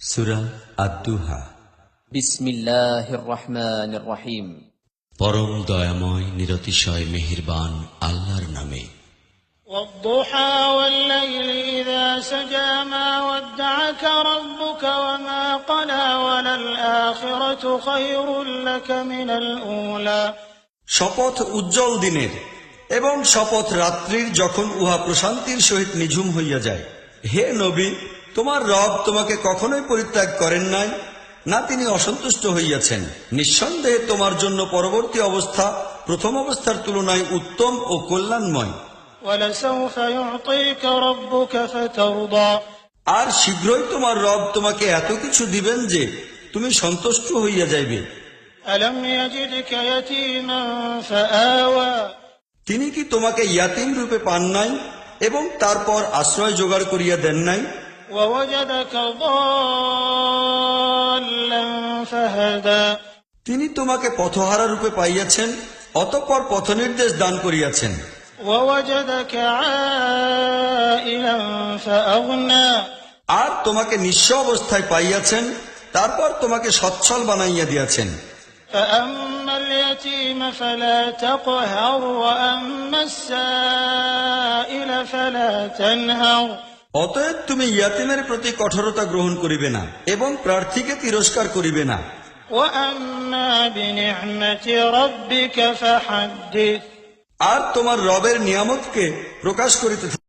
সূরা আদ-দুহা। বিসমিল্লাহির রহমানির রহিম। পরম দয়াময় নিরতিশয় মেহেরবান আল্লাহর নামে। والضحى والليل إذا سجى ما ودعك ربك وما قلى وللآخرة خير لك من الأولى। শপথ উজ্জ্বল দিনের এবং শপথ রাত্রির যখন উহা প্রশান্তির সহিত নিঝুম হইয়া যায়। হে নবী, তোমার রব তোমাকে কখনোই পরিত্যাগ করেন নাই, না তিনি অসন্তুষ্ট হইয়াছেন। নিঃসন্দেহে তোমার জন্য পরবর্তী অবস্থা প্রথম অবস্থার তুলনায় উত্তম ও কল্যাণময়। ولسوف يعطيك ربك فترضى। আর শীঘ্রই তোমার রব তোমাকে এত কিছু দিবেন যে তুমি সন্তুষ্ট হইয়া যাইবে। ألم يجدك يتيما فآوى। তিনি কি তোমাকে ইয়াতীম রূপে পান নাই এবং তারপর আশ্রয় জোগাড় করিয়া দেন নাই? ووجدك ضالا فهدى। তিনি তোমাকে পথহারা রূপে পাইয়াছেন, অতঃপর পথনির্দেশ দান করিয়াছেন। ووجدك عائلا فأغنى। আর তোমাকে নিঃস্ব অবস্থায় পাইয়াছেন, তারপর তোমাকে সচ্ছল বানাইয়া দিয়াছেন। فأما اليتيم فلا تقهر وأما السائل فلا تنهر। অতএব তুমি ইয়াতীমের প্রতি কঠোরতা গ্রহণ করিবে না এবং প্রার্থীকে তিরস্কার করিবে না। وأما بنعمة ربك فحدث। আর তোমার রবের নিয়ামতকে প্রকাশ করিতে